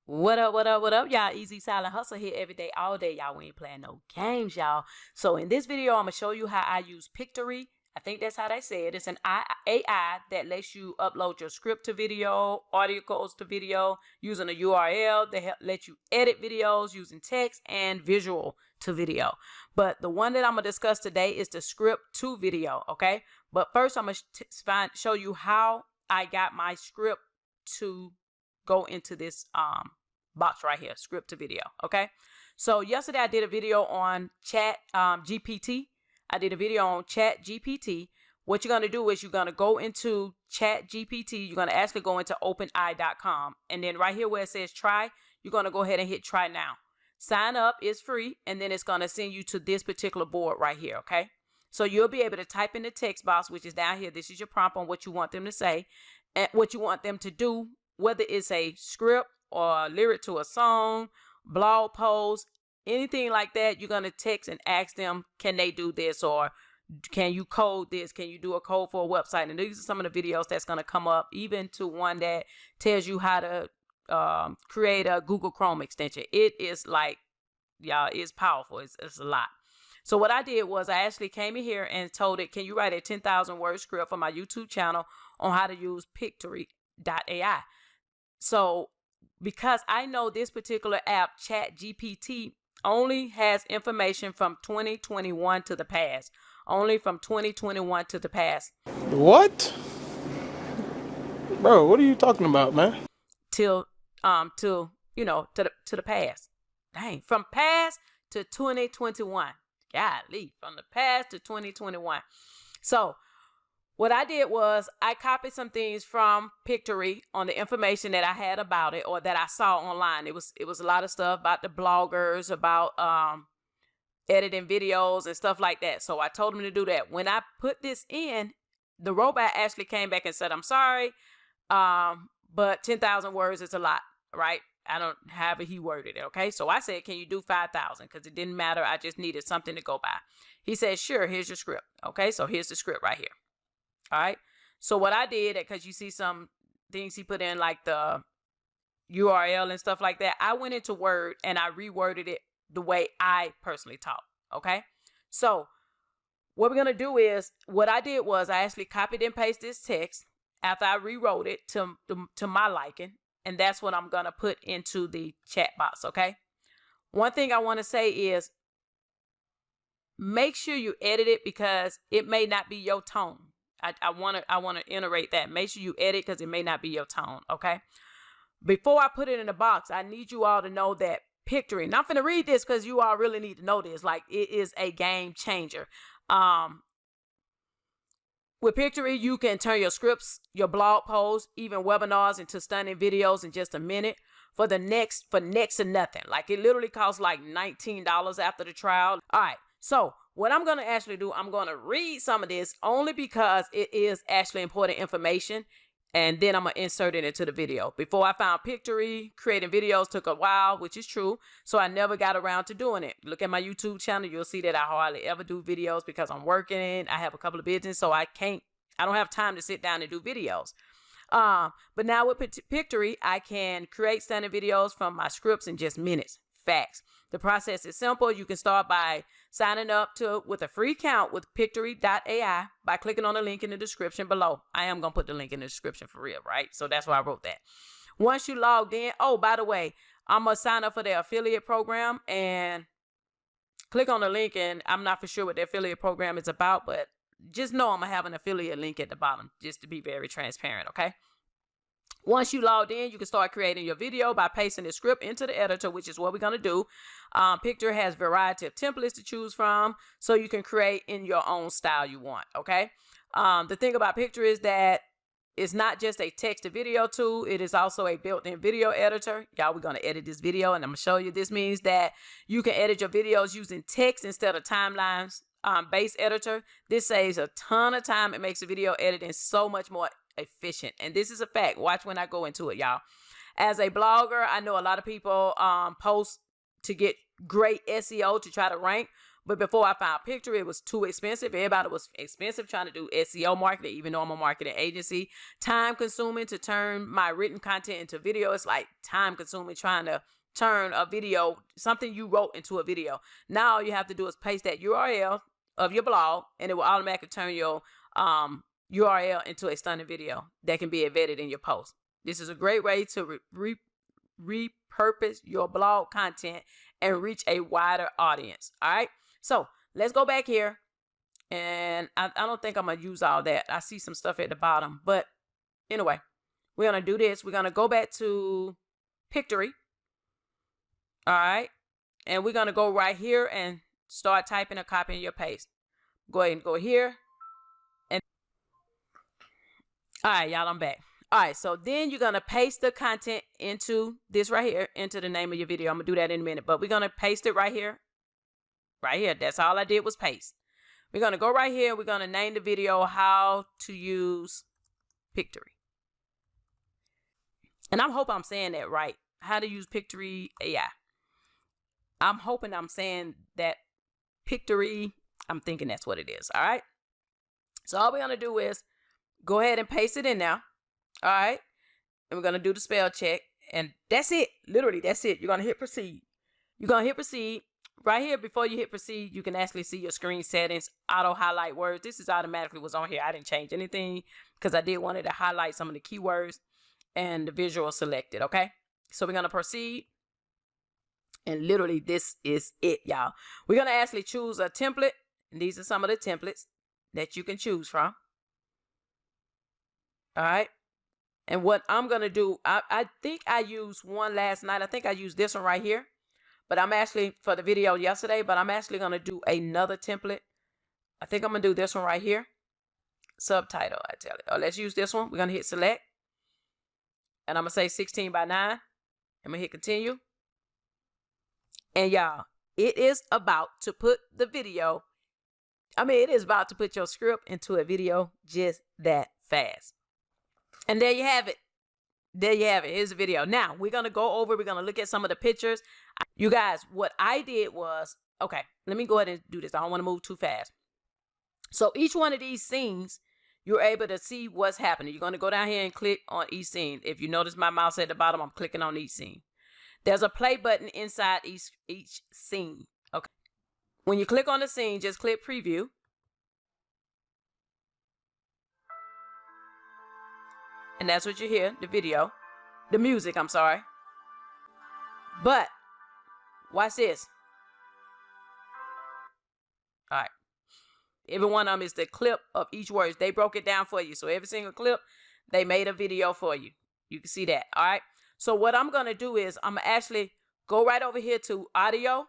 What up, what up, what up, y'all? Easy Silent Hustle here every day, all day, y'all. We ain't playing no games, y'all. So in this video, I'm going to show you how I use Pictory. I think that's how they say it. It's an AI that lets you upload your script to video, articles to video, using a URL. They let you edit videos using text and visual to video. But the one that I'm going to discuss today is the script to video, okay? But first, I'm going to show you how I got my script to go into this box right here, script to video. Okay, so yesterday I did a video on chat GPT. I did a video on chat GPT. What you're going to do is you're going to go into chat GPT. You're going to actually go into openai.com, and then right here where it says try, you're going to go ahead and hit try now. Sign up is free, and then it's going to send you to this particular board right here. Okay, so you'll be able to type in the text box, which is down here. This is your prompt on what you want them to say and what you want them to do, whether it's a script or a lyric to a song, blog post, anything like that. You're going to text and ask them, can they do this, or can you code this? Can you do a code for a website? And these are some of the videos that's going to come up, even to one that tells you how to create a Google Chrome extension. It is like, y'all, it's powerful. It's a lot. So what I did was I actually came in here and told it, can you write a 10,000 word script for my YouTube channel on how to use pictory.ai? So because I know this particular app, Chat GPT, only has information from 2021 to the past. Only from 2021 to the past. What? Bro, what are you talking about, man? Till you know, to the past. Dang, from past to 2021. Golly, from the past to 2021. So what I did was I copied some things from Pictory on the information that I had about it, or that I saw online. It was a lot of stuff about the bloggers, about editing videos and stuff like that. So I told him to do that. When I put this in, the robot actually came back and said, I'm sorry, but 10,000 words is a lot, right? I don't have he worded it. Okay. So I said, can you do 5,000? Because it didn't matter. I just needed something to go by. He said, sure, here's your script. Okay. So here's the script right here. All right. So what I did, because you see some things he put in like the URL and stuff like that, I went into Word and I reworded it the way I personally talk. Okay. So what we're going to do is, what I did was I actually copied and pasted this text after I rewrote it to my liking. And that's what I'm going to put into the chat box. Okay. One thing I want to say is, make sure you edit it, because it may not be your tone. I want to iterate that. Make sure you edit, because it may not be your tone. Okay. Before I put it in the box, I need you all to know that Pictory, and I'm going to read this because you all really need to know this. Like, it is a game changer. With Pictory, you can turn your scripts, your blog posts, even webinars into stunning videos in just a minute for next to nothing. Like, it literally costs like $19 after the trial. All right. So what I'm going to actually do, I'm going to read some of this only because it is actually important information. And then I'm going to insert it into the video. Before I found Pictory, creating videos took a while, which is true. So I never got around to doing it. Look at my YouTube channel. You'll see that I hardly ever do videos because I'm working. I have a couple of businesses, so I don't have time to sit down and do videos. But now with Pictory, I can create stunning videos from my scripts in just minutes. Facts. The process is simple. You can start by signing up with a free account with pictory.ai by clicking on the link in the description below. I am going to put the link in the description for real, right? So that's why I wrote that. Once you logged in, oh, by the way, I'm going to sign up for their affiliate program and click on the link. And I'm not for sure what the affiliate program is about, but just know I'm going to have an affiliate link at the bottom, just to be very transparent, okay? Once you logged in, you can start creating your video by pasting the script into the editor, which is what we're going to do. Pictory has a variety of templates to choose from, so you can create in your own style you want, okay? The thing about Pictory is that it's not just a text to video tool. It is also a built-in video editor. Y'all, we're going to edit this video, and I'm going to show you. This means that you can edit your videos using text instead of timelines based editor. This saves a ton of time. It makes the video editing so much more efficient. And this is a fact. Watch when I go into it, y'all. As a blogger, I know a lot of people post to get great SEO to try to rank, But before I found Pictory, it was too expensive. Everybody was expensive trying to do SEO marketing, even though I'm a marketing agency. Time consuming to turn my written content into video. It's like time consuming trying to turn a video, something you wrote, into a video. Now all you have to do is paste that URL of your blog, and it will automatically turn your URL into a stunning video that can be embedded in your post. This is a great way to repurpose your blog content and reach a wider audience. All right. So let's go back here. And I don't think I'm going to use all that. I see some stuff at the bottom. But anyway, we're going to do this. We're going to go back to Pictory. All right. And we're going to go right here and start typing or copying your paste. Go ahead and go here. And all right, y'all, I'm back. All right, so then you're going to paste the content into this right here, into the name of your video. I'm going to do that in a minute, but we're going to paste it right here. Right here. That's all I did was paste. We're going to go right here. We're going to name the video How to Use Pictory. And I hope I'm saying that right. How to Use PictoryAI. I'm hoping I'm saying that Pictory. I'm thinking that's what it is. All right. So all we're going to do is go ahead and paste it in now. All right. And we're going to do the spell check. And that's it. Literally, that's it. You're going to hit proceed. You're going to hit proceed. Right here, before you hit proceed, you can actually see your screen settings, auto highlight words. This is automatically what's on here. I didn't change anything because I did wanted to highlight some of the keywords and the visual selected. Okay. So we're going to proceed. And literally, this is it, y'all. We're going to actually choose a template. And these are some of the templates that you can choose from. All right. And what I'm going to do, I think I used one last night. I think I used this one right here. But I'm actually, for the video yesterday, but I'm actually going to do another template. I think I'm going to do this one right here. Subtitle, I tell it. Oh, let's use this one. We're going to hit select. And I'm going to say 16 by 9. I'm going to hit continue. And y'all, it is about to put the video. It is about to put your script into a video just that fast. And there you have it. There you have it. Here's the video. Now, we're going to go over. We're going to look at some of the pictures. You guys, what I did was, okay, let me go ahead and do this. I don't want to move too fast. So each one of these scenes, you're able to see what's happening. You're going to go down here and click on each scene. If you notice my mouse at the bottom, I'm clicking on each scene. There's a play button inside each scene. Okay. When you click on the scene, just click preview. And that's what you hear, the video. The music, I'm sorry. But, watch this. All right. Every one of them is the clip of each word. They broke it down for you. So every single clip, they made a video for you. You can see that. All right. So what I'm going to do is I'm going to actually go right over here to audio.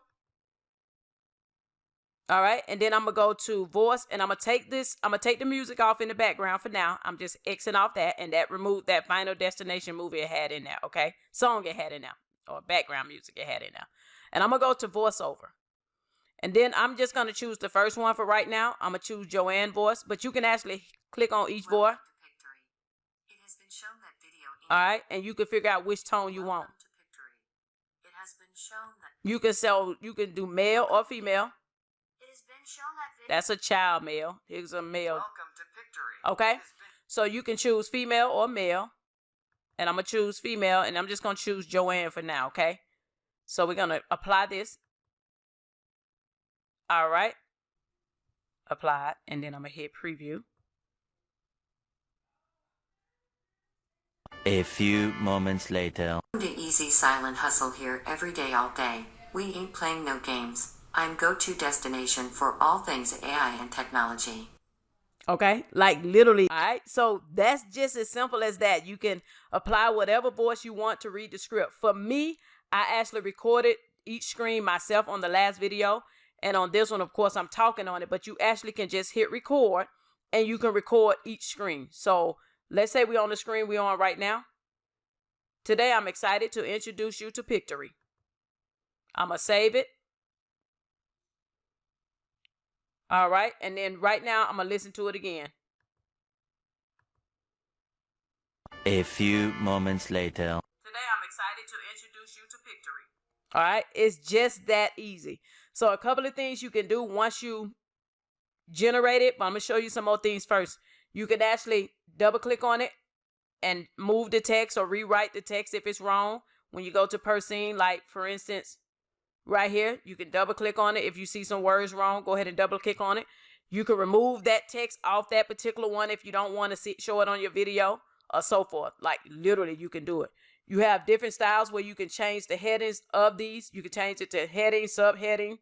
All right. And then I'm going to go to voice, and I'm going to take this. I'm going to take the music off in the background for now. I'm just Xing off that, and that removed that Final Destination movie it had in there. Okay. Song it had in there, or background music it had in there. And I'm going to go to voiceover. And then I'm just going to choose the first one for right now. I'm going to choose Joanne voice, but you can actually click on each voice. It has been shown that video. All right. And you can figure out which tone you want. It has been shown that you can do male or female. it has been shown that video. That's a child male. Here's a male. Welcome to Pictory. Okay. So you can choose female or male. And I'm going to choose female, and I'm just going to choose Joanne for now. Okay. So we're going to apply this. All right. Apply it. And then I'm going to hit preview. A few moments later. The easy silent hustle here every day all day. We ain't playing no games. I'm go-to destination for all things AI and technology. Okay, like literally. All right, so that's just as simple as that. You can apply whatever voice you want to read the script. For me, I actually recorded each screen myself on the last video. And on this one, of course, I'm talking on it. But you actually can just hit record, and you can record each screen. So let's say we're on the screen we're on right now. Today, I'm excited to introduce you to Pictory. I'm going to save it. All right. And then right now, I'm going to listen to it again. A few moments later. Today, I'm excited to introduce you to Pictory. All right, it's just that easy. So a couple of things you can do once you generate it, but I'm gonna show you some more things first. You can actually double click on it and move the text or rewrite the text if it's wrong. When you go to per scene, like for instance, right here, you can double click on it. If you see some words wrong, go ahead and double click on it. You can remove that text off that particular one if you don't want to show it on your video or so forth. Like literally, you can do it. You have different styles where you can change the headings of these. You can change it to heading, subheading,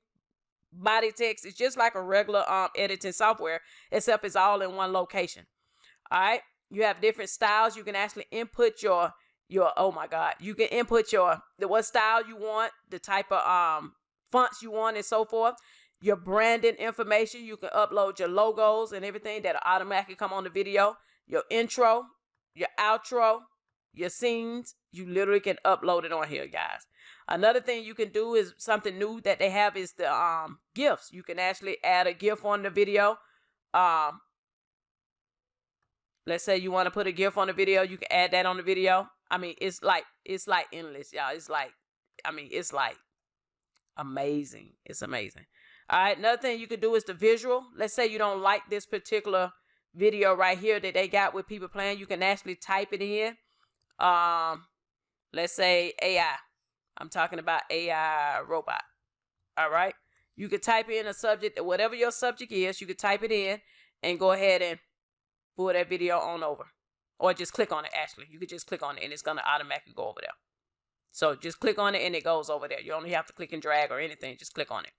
body text. It's just like a regular editing software, except it's all in one location. All right. You have different styles. You can actually input your oh my god, you can input what style you want, the type of fonts you want, and so forth. Your branding information, you can upload your logos and everything that'll automatically come on the video. Your intro, your outro, your scenes, you literally can upload it on here, guys. Another thing you can do is something new that they have is the GIFs. You can actually add a GIF on the video. Let's say you want to put a GIF on the video, you can add that on the video. I mean, it's like endless, y'all. It's like amazing. It's amazing. All right, another thing you can do is the visual. Let's say you don't like this particular video right here that they got with people playing. You can actually type it in. Let's say AI. I'm talking about AI robot. All right. You can type in a subject, whatever your subject is, you can type it in and go ahead and pull that video on over. Or just click on it, actually. You could just click on it and it's going to automatically go over there. So just click on it and it goes over there. You only have to click and drag or anything. Just click on it.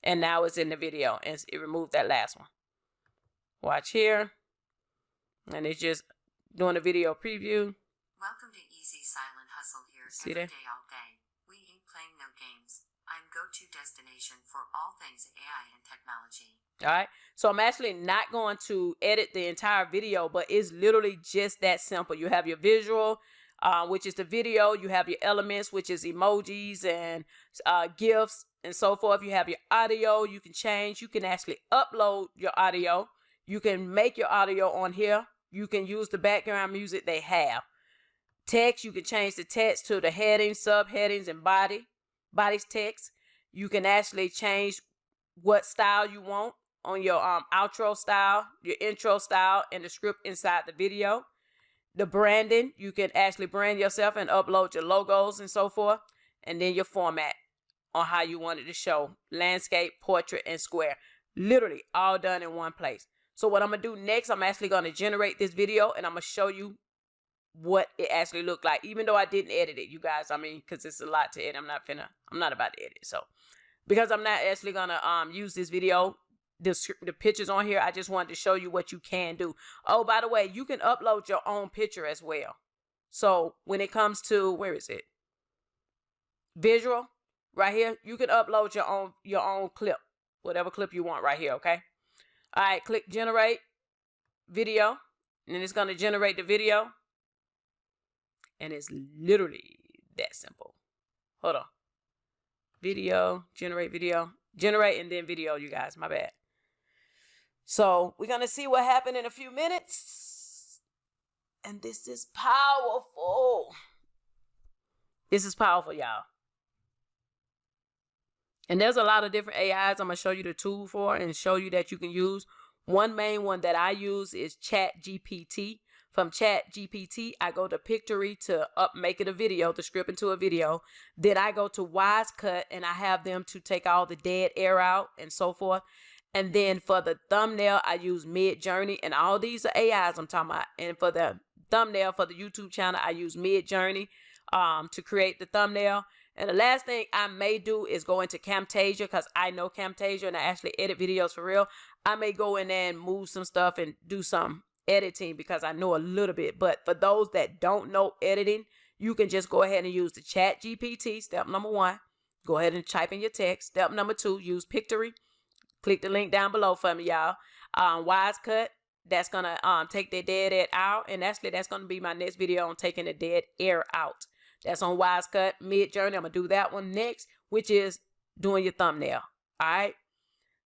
And now it's in the video and it removed that last one. Watch here. And it's just doing a video preview. Welcome to Easy Silent Hustle here See every that? day all day. We ain't playing no games. I'm go-to destination for all things AI and technology. All right. So I'm actually not going to edit the entire video, but it's literally just that simple. You have your visual, which is the video. You have your elements, which is emojis and GIFs and so forth. You have your audio. You can change. You can actually upload your audio. You can make your audio on here. You can use the background music they have. Text, you can change the text to the headings, subheadings, and body's text. You can actually change what style you want on your outro style, your intro style, and the script inside the video. The branding, you can actually brand yourself and upload your logos and so forth. And then your format on how you want it to show. Landscape, portrait, and square. Literally all done in one place. So what I'm going to do next, I'm actually going to generate this video and I'm going to show you what it actually looked like. Even though I didn't edit it, you guys. I mean, because it's a lot to edit. I'm not about to edit. So because I'm not actually going to use this video, the pictures on here, I just wanted to show you what you can do. Oh, by the way, you can upload your own picture as well. So when it comes to, where is it? Visual, right here, you can upload your own clip, whatever clip you want right here, okay? All right, click generate video, and then it's going to generate the video. And it's literally that simple. Hold on. Video, generate, and then video, you guys. My bad. So we're going to see what happened in a few minutes. And this is powerful. This is powerful, y'all. And there's a lot of different AIs I'm going to show you the tool for and show you that you can use. One main one that I use is ChatGPT. From ChatGPT, I go to Pictory to make it a video, to script into a video. Then I go to Wisecut and I have them to take all the dead air out and so forth. And then for the thumbnail, I use Midjourney, and all these are AIs I'm talking about. And for the thumbnail for the YouTube channel, I use Midjourney to create the thumbnail. And the last thing I may do is go into Camtasia, because I know Camtasia and I actually edit videos for real. I may go in there and move some stuff and do some editing because I know a little bit. But for those that don't know editing, you can just go ahead and use the ChatGPT. Step number 1, go ahead and type in your text. Step number 2, use Pictory. Click the link down below for me, y'all. Wisecut, that's going to take the dead air out. And actually, that's going to be my next video on taking the dead air out. That's on Wisecut. Midjourney, I'm going to do that one next, which is doing your thumbnail. All right?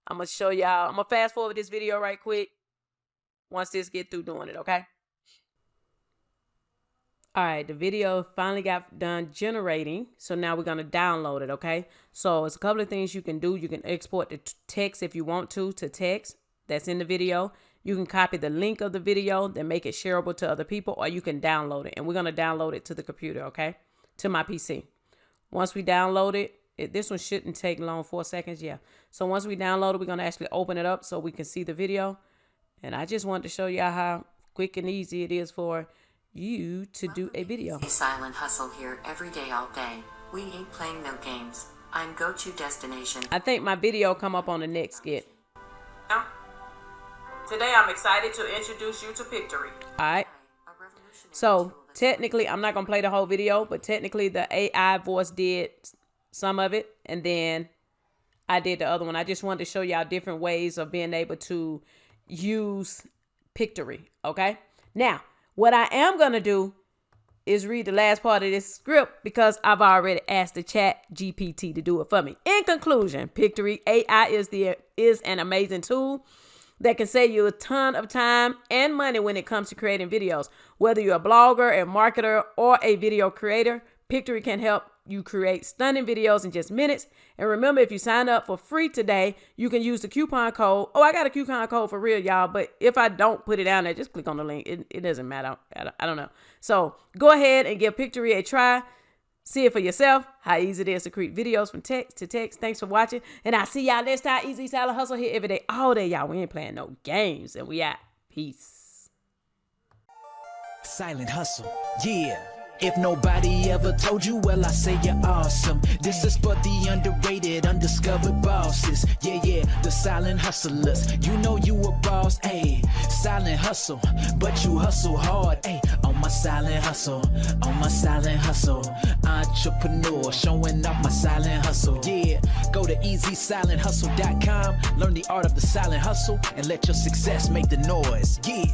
I'm going to show y'all. I'm going to fast forward this video right quick once this get through doing it, okay? All right, the video finally got done generating. So now we're going to download it, okay? So it's a couple of things you can do. You can export the text if you want to text that's in the video. You can copy the link of the video, then make it shareable to other people, or you can download it. And we're going to download it to the computer, okay? To my PC. Once we download it, this one shouldn't take long, 4 seconds, yeah. So once we download it, we're going to actually open it up so we can see the video. And I just wanted to show y'all how quick and easy it is for you to do a video. Silent Hustle here every day all day. We ain't playing no games. I'm go-to destination. I think my video come up on the next skit. Today I'm excited to introduce you to Pictory. Alright. So technically I'm not gonna play the whole video, but technically the AI voice did some of it and then I did the other one. I just wanted to show y'all different ways of being able to use Pictory. Okay. Now what I am going to do is read the last part of this script because I've already asked the chat GPT to do it for me. In conclusion, PictoryAI is an amazing tool that can save you a ton of time and money when it comes to creating videos. Whether you're a blogger, a marketer, or a video creator, Pictory can help you create stunning videos in just minutes. And remember, if you sign up for free today, you can use the coupon code. Oh, I got a coupon code for real, y'all. But if I don't put it down there, just click on the link. It doesn't matter. I don't know. So go ahead and give Pictory a try. See it for yourself, how easy it is to create videos from text to text. Thanks for watching. And I'll see y'all next time. Easy Salad Hustle here every day, all day, y'all. We ain't playing no games. And we out. Peace. Silent Hustle, yeah. If nobody ever told you, well, I say you're awesome. This is for the underrated, undiscovered bosses. Yeah, the silent hustlers. You know you a boss, ayy. Silent hustle, but you hustle hard, ayy. On my silent hustle, on my silent hustle. Entrepreneur, showing off my silent hustle. Yeah, go to easysilenthustle.com. Learn the art of the silent hustle and let your success make the noise. Yeah.